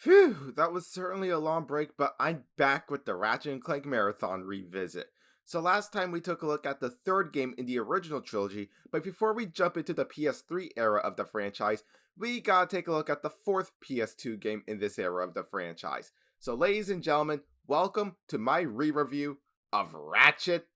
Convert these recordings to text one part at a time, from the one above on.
Phew, that was certainly a long break, but I'm back with the Ratchet and Clank Marathon revisit. So last time we took a look at the third game in the original trilogy, but before we jump into the PS3 era of the franchise, we gotta take a look at the fourth PS2 game in this era of the franchise. So ladies and gentlemen, welcome to my re-review of Ratchet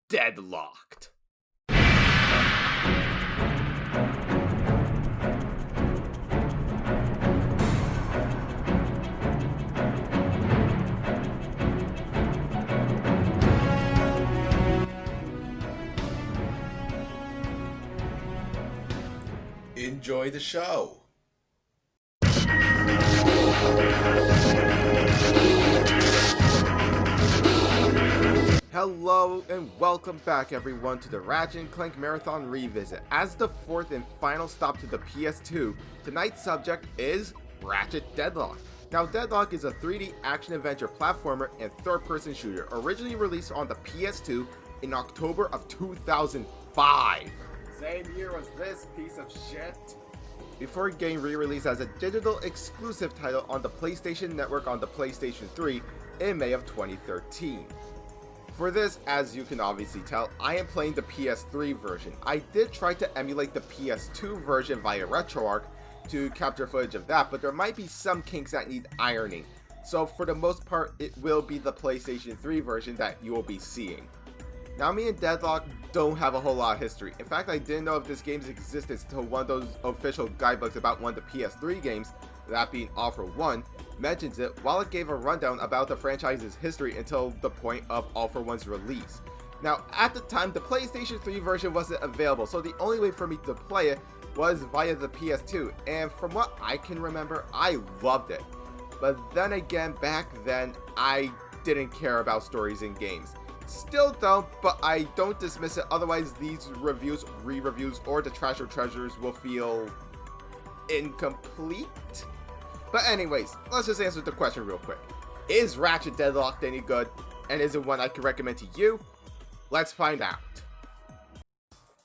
Deadlocked. Enjoy the show. Hello and welcome back everyone to the Ratchet and Clank Marathon Revisit. As the fourth and final stop to the PS2, tonight's subject is Ratchet Deadlocked. Now Deadlock is a 3D action-adventure platformer and third-person shooter originally released on the PS2 in October of 2005. Same year as this piece of shit. Before getting re-released as a digital exclusive title on the PlayStation Network on the PlayStation 3 in May of 2013. For this, as you can obviously tell, I am playing the PS3 version. I did try to emulate the PS2 version via RetroArch to capture footage of that, but there might be some kinks that need ironing. So for the most part, it will be the PlayStation 3 version that you will be seeing. Now me and Deadlock don't have a whole lot of history. In fact, I didn't know of this game's existence until one of those official guidebooks about one of the PS3 games, that being All For One, mentions it while it gave a rundown about the franchise's history until the point of All For One's release. Now at the time, the PlayStation 3 version wasn't available, so the only way for me to play it was via the PS2, and from what I can remember, I loved it. But then again, back then, I didn't care about stories in games. Still don't, but I don't dismiss it, otherwise these reviews, re-reviews, or the Trash or Treasures will feel incomplete. But anyways, let's just answer the question real quick. Is Ratchet Deadlocked any good, and is it one I can recommend to you? Let's find out.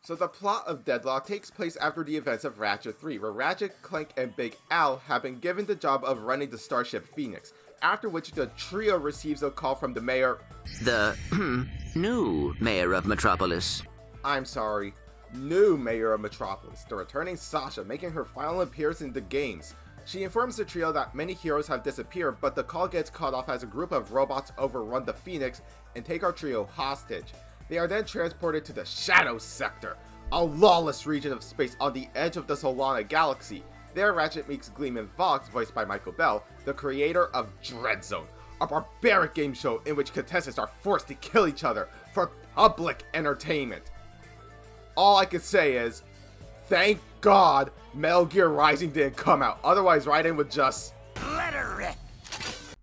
So the plot of Deadlock takes place after the events of Ratchet 3, where Ratchet, Clank, and Big Al have been given the job of running the Starship Phoenix, after which the trio receives a call from the mayor, the new mayor of Metropolis. I'm sorry, new mayor of Metropolis, the returning Sasha, making her final appearance in the games. She informs the trio that many heroes have disappeared, but the call gets cut off as a group of robots overrun the Phoenix and take our trio hostage. They are then transported to the Shadow Sector, a lawless region of space on the edge of the Solana Galaxy. There, Ratchet meets Gleeman Vox, voiced by Michael Bell, the creator of Dreadzone, a barbaric game show in which contestants are forced to kill each other for public entertainment. All I can say is, thank God Metal Gear Rising didn't come out, otherwise Raiden would just... Let her rip!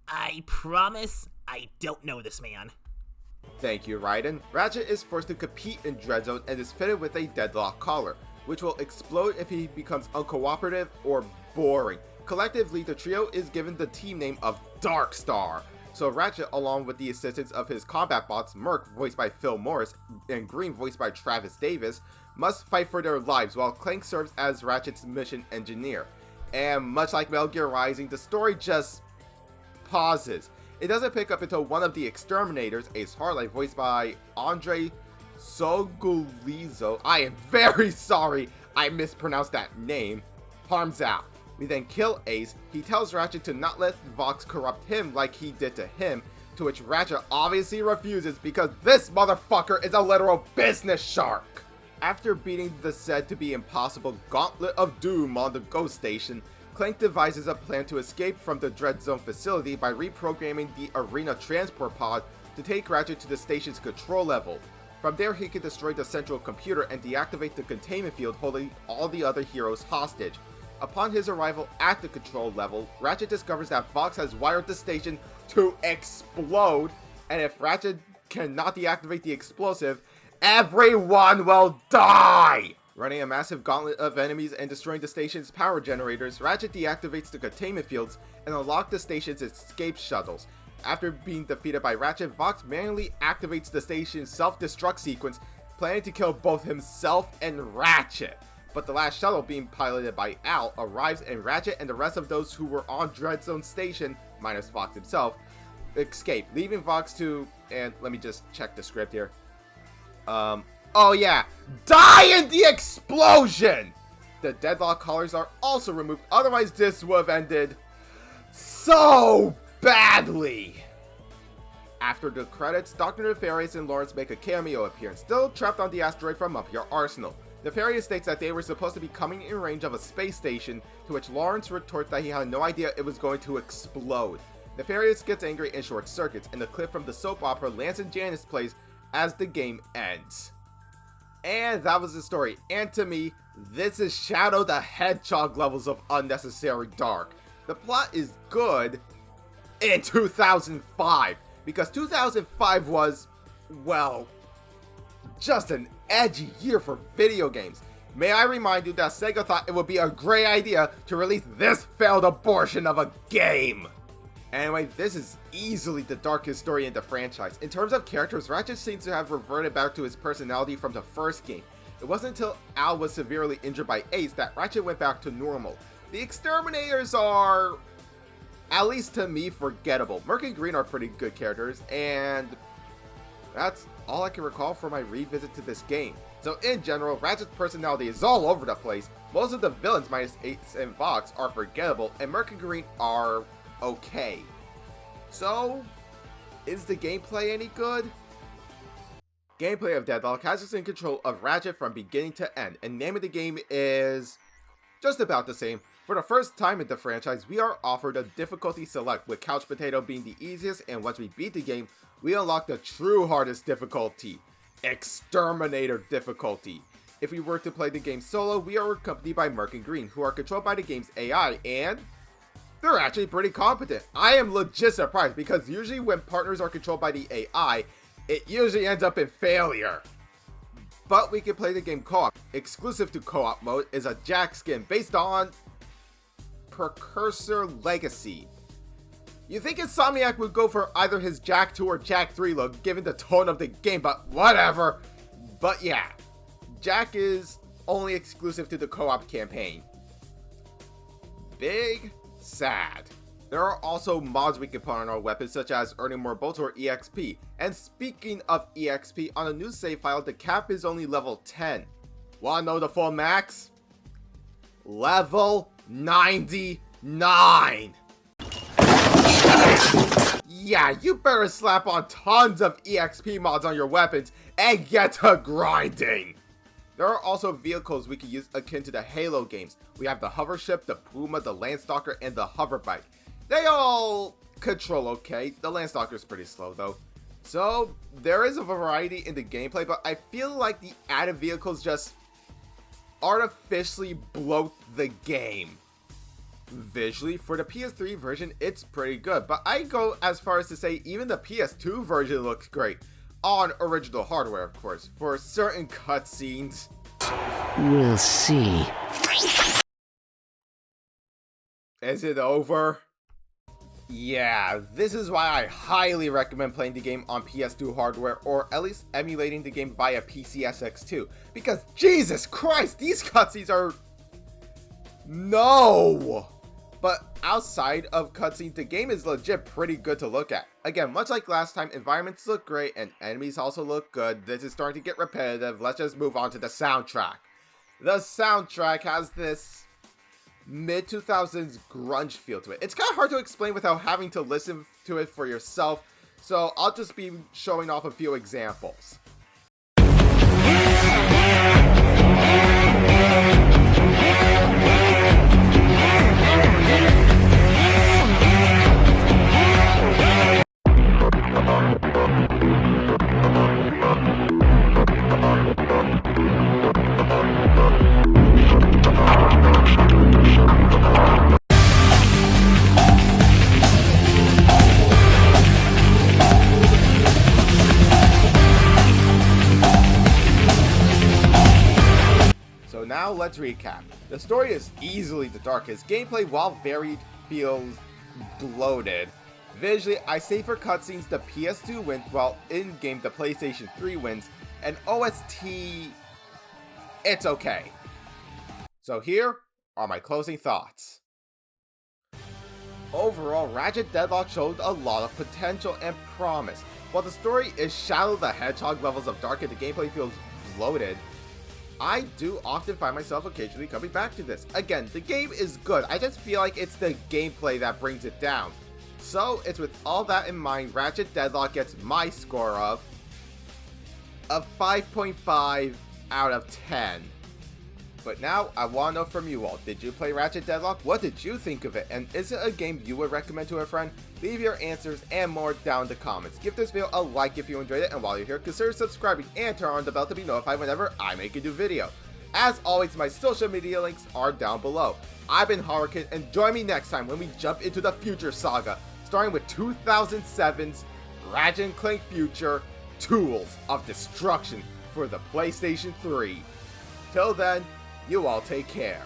I promise I don't know this man. Thank you, Raiden. Ratchet is forced to compete in Dreadzone and is fitted with a Deadlock collar, which will explode if he becomes uncooperative or boring. Collectively, the trio is given the team name of Dark Star. So Ratchet, along with the assistance of his combat bots, Merc, voiced by Phil Morris, and Green, voiced by Travis Davis, must fight for their lives, while Clank serves as Ratchet's mission engineer. And much like Metal Gear Rising, the story just pauses. It doesn't pick up until one of the exterminators, Ace Harley, voiced by Andre Sogulizo, I am very sorry I mispronounced that name, harms out. We then kill Ace. He tells Ratchet to not let Vox corrupt him like he did to him, to which Ratchet obviously refuses because this motherfucker is a literal business shark. After beating the said to be impossible Gauntlet of Doom on the Ghost Station, Clank devises a plan to escape from the Dreadzone facility by reprogramming the Arena Transport Pod to take Ratchet to the station's control level. From there, he can destroy the central computer and deactivate the containment field holding all the other heroes hostage. Upon his arrival at the control level, Ratchet discovers that Vox has wired the station to explode, and if Ratchet cannot deactivate the explosive, everyone will die! Running a massive gauntlet of enemies and destroying the station's power generators, Ratchet deactivates the containment fields and unlocks the station's escape shuttles. After being defeated by Ratchet, Vox manually activates the station's self-destruct sequence, planning to kill both himself and Ratchet. but the last shuttle, being piloted by Al, arrives and Ratchet and the rest of those who were on Dreadzone Station, minus Fox himself, escape, leaving Vox to, and let me just check the script here. Oh yeah, die in the explosion! The Deadlock collars are also removed, otherwise this would have ended so badly. After the credits, Dr. Nefarious and Lawrence make a cameo appearance, still trapped on the asteroid from Up Your Arsenal. Nefarious states that they were supposed to be coming in range of a space station, to which Lawrence retorts that he had no idea it was going to explode. Nefarious gets angry and short circuits, and the clip from the soap opera Lance and Janice plays as the game ends. And that was the story, and to me, this is Shadow the Hedgehog levels of unnecessary dark. The plot is good in 2005, because 2005 was, well, just an edgy year for video games. May I remind you that Sega thought it would be a great idea to release this failed abortion of a game. Anyway, this is easily the darkest story in the franchise. In terms of characters, Ratchet seems to have reverted back to his personality from the first game. It wasn't until Al was severely injured by Ace that Ratchet went back to normal. The Exterminators are, at least to me, forgettable. Merc and Green are pretty good characters, and that's all I can recall for my revisit to this game. So in general, Ratchet's personality is all over the place. Most of the villains minus Ace and Vox are forgettable, and Merc and Green are okay. So, is the gameplay any good? Gameplay of Deadlock has us in control of Ratchet from beginning to end, and name of the game is just about the same. For the first time in the franchise, we are offered a difficulty select, with Couch Potato being the easiest, and once we beat the game, we unlock the true hardest difficulty, Exterminator difficulty. If we were to play the game solo, we are accompanied by Merc and Green, who are controlled by the game's AI, and they're actually pretty competent. I am legit surprised, because usually when partners are controlled by the AI, it usually ends up in failure. But we can play the game co-op. Exclusive to co-op mode is a Jack skin based on Precursor Legacy. You think Insomniac would go for either his Jack 2 or Jack 3 look given the tone of the game, but whatever. But yeah, Jack is only exclusive to the co-op campaign. Big sad. There are also mods we can put on our weapons, such as earning more bolts or EXP. And speaking of EXP, on a new save file, the cap is only level 10. Wanna know the full max? Level 99! Yeah, you better slap on tons of EXP mods on your weapons and get to grinding! There are also vehicles we can use akin to the Halo games. We have the hover ship, the Puma, the Landstalker, and the hover bike. They all control okay. The Landstalker's pretty slow though. So there is a variety in the gameplay, but I feel like the added vehicles just artificially bloat the game. Visually, for the PS3 version, it's pretty good, but I go as far as to say even the PS2 version looks great. On original hardware, of course, for certain cutscenes. We'll see. Is it over? Yeah, this is why I highly recommend playing the game on PS2 hardware, or at least emulating the game via PCSX2, because Jesus Christ, these cutscenes are... No! But outside of cutscenes, the game is legit pretty good to look at. Again, much like last time, environments look great and enemies also look good. This is starting to get repetitive. Let's just move on to the soundtrack. The soundtrack has this mid-2000s grunge feel to it. It's kind of hard to explain without having to listen to it for yourself, so I'll just be showing off a few examples. Now let's recap. The story is easily the darkest. Gameplay, while varied, feels bloated. Visually, I say for cutscenes the PS2 wins, while in-game the PlayStation 3 wins, and OST, it's okay. So here are my closing thoughts. Overall, Ratchet Deadlocked showed a lot of potential and promise. While the story is Shadow the Hedgehog levels of dark and the gameplay feels bloated, I do often find myself occasionally coming back to this. Again, the game is good, I just feel like it's the gameplay that brings it down. So it's with all that in mind, Ratchet Deadlocked gets my score of a 5.5 out of 10. But now, I want to know from you all, did you play Ratchet Deadlocked? What did you think of it? And is it a game you would recommend to a friend? Leave your answers and more down in the comments. Give this video a like if you enjoyed it, and while you're here, consider subscribing and turn on the bell to be notified whenever I make a new video. As always, my social media links are down below. I've been HorrorKid, and join me next time when we jump into the Future Saga, starting with 2007's Ratchet & Clank Future Tools of Destruction for the PlayStation 3. Till then, you all take care.